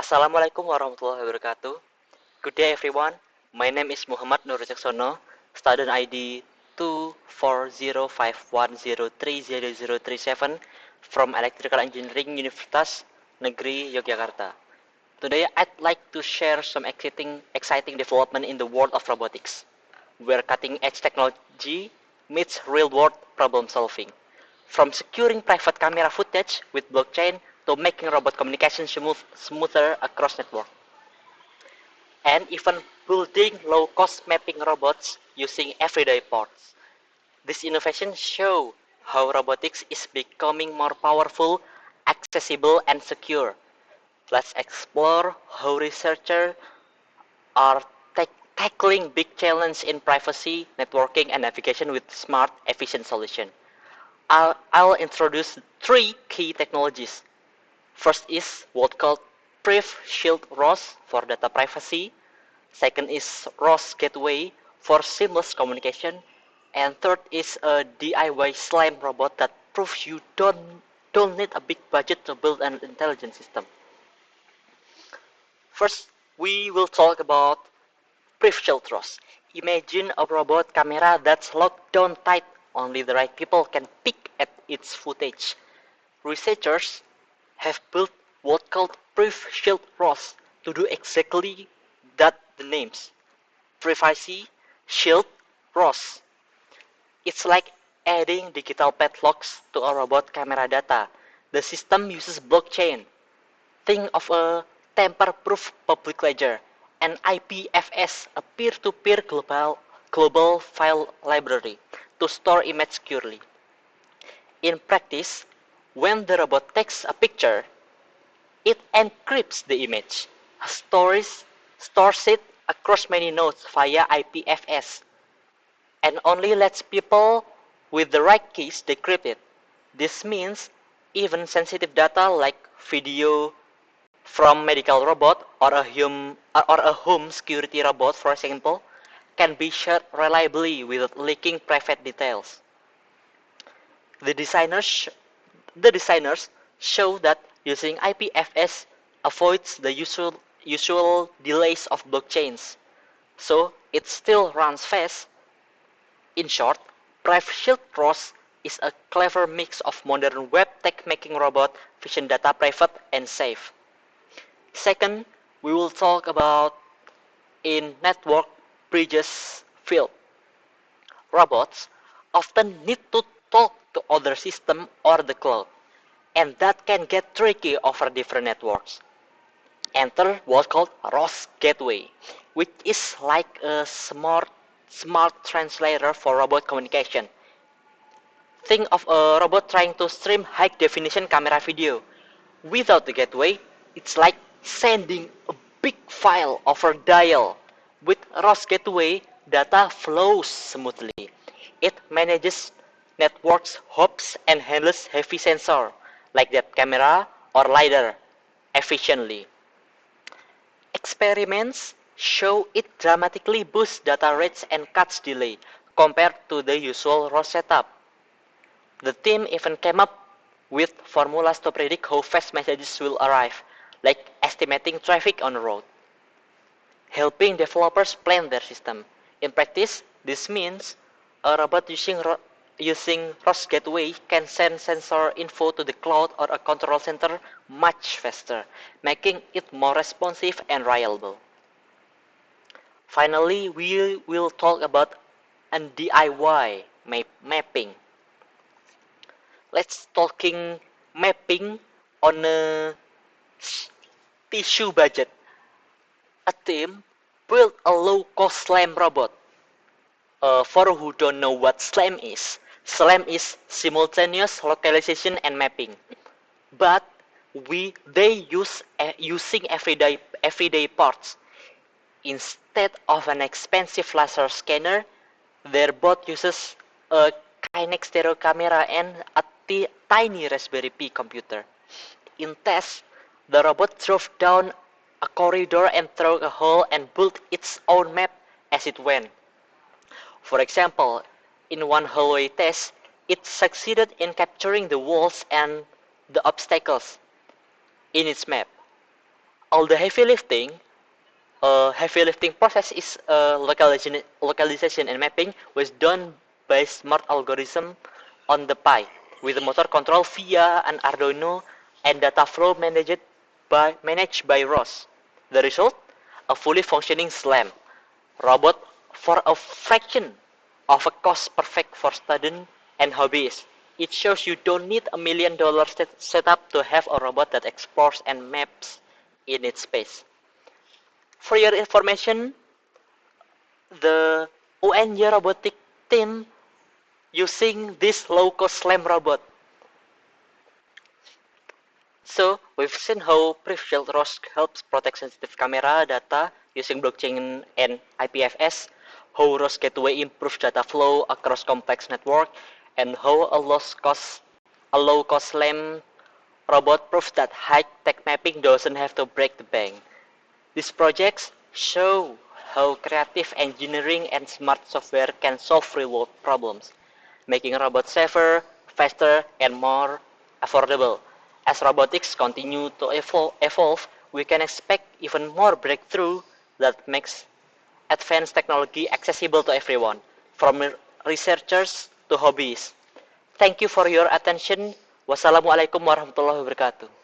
Assalamualaikum warahmatullahi wabarakatuh. Good day everyone. My name is Muhammad Nur Caksono, student ID 24051030037 from Electrical Engineering Universitas Negeri Yogyakarta. Today I'd like to share some exciting development in the world of robotics, where cutting-edge technology meets real-world problem solving. From securing private camera footage with blockchain to making robot communication smoother across network, and even building low-cost mapping robots using everyday parts. These innovations show how robotics is becoming more powerful, accessible, and secure. Let's explore how researchers are tackling big challenges in privacy, networking, and navigation with smart, efficient solutions. I'll introduce three key technologies. First is what called Priv Shield ROS for data privacy. Second is ROS Gateway for seamless communication. And third is a DIY slime robot that proves you don't need a big budget to build an intelligent system. First, we will talk about Priv Shield ROS. Imagine a robot camera that's locked down tight. Only the right people can peek at its footage. Researchers have built what called Priv Shield ROS to do exactly that. The names Privacy Shield ROS. It's like adding digital padlocks to a robot camera data. The system uses blockchain. Think of a tamper-proof public ledger, and IPFS, a peer-to-peer global file library, to store image securely. In practice, when the robot takes a picture, it encrypts the image, stores it across many nodes via IPFS, and only lets people with the right keys decrypt it. This means even sensitive data like video from medical robot or a home security robot, for example, can be shared reliably without leaking private details. The designers The designers show that using IPFS avoids the usual delays of blockchains, so it still runs fast. In short, PrivaShield ROS is a clever mix of modern web tech making robot vision data private and safe. Second, we will talk about in network bridges field. Robots often need to talk to other systems or the cloud, and that can get tricky over different networks. Enter what's called ROS Gateway, which is like a smart translator for robot communication. Think of a robot trying to stream high definition camera video. Without the gateway, it's like sending a big file over dial. With ROS Gateway, data flows smoothly. It manages networks, hops, and handles heavy sensor like that camera or LiDAR efficiently. Experiments show it dramatically boosts data rates and cuts delay compared to the usual ROS setup. The team even came up with formulas to predict how fast messages will arrive, like estimating traffic on the road, helping developers plan their system. In practice, this means a robot using ROS Gateway can send sensor info to the cloud or a control center much faster, making it more responsive and reliable. Finally, we will talk about a DIY mapping. Let's talking mapping on a tissue budget. A team built a low-cost SLAM robot. For who don't know what SLAM is simultaneous localization and mapping. But they using everyday parts. Instead of an expensive laser scanner, their bot uses a Kinect stereo camera and a tiny Raspberry Pi computer. In tests, the robot drove down a corridor and through a hole and built its own map as it went. For example, in one hallway test, it succeeded in capturing the walls and the obstacles in its map. All the heavy lifting process is localization and mapping was done by smart algorithm on the Pi with the motor control via an Arduino and data flow managed by ROS. The result? A fully functioning SLAM robot for a fraction of a cost, perfect for students and hobbyists. It shows you don't need $1 million setup to have a robot that explores and maps in its space. For your information, the UNJ robotic team using this low-cost SLAM robot. So, we've seen how Private ROS helps protect sensitive camera data using blockchain and IPFS, how ROS Gateway improves data flow across complex network, and how a low-cost SLAM robot proves that high-tech mapping doesn't have to break the bank. These projects show how creative engineering and smart software can solve real-world problems, making robots safer, faster, and more affordable. As robotics continue to evolve, we can expect even more breakthrough that makes advanced technology accessible to everyone, from researchers to hobbyists. Thank you for your attention. Wassalamualaikum warahmatullahi wabarakatuh.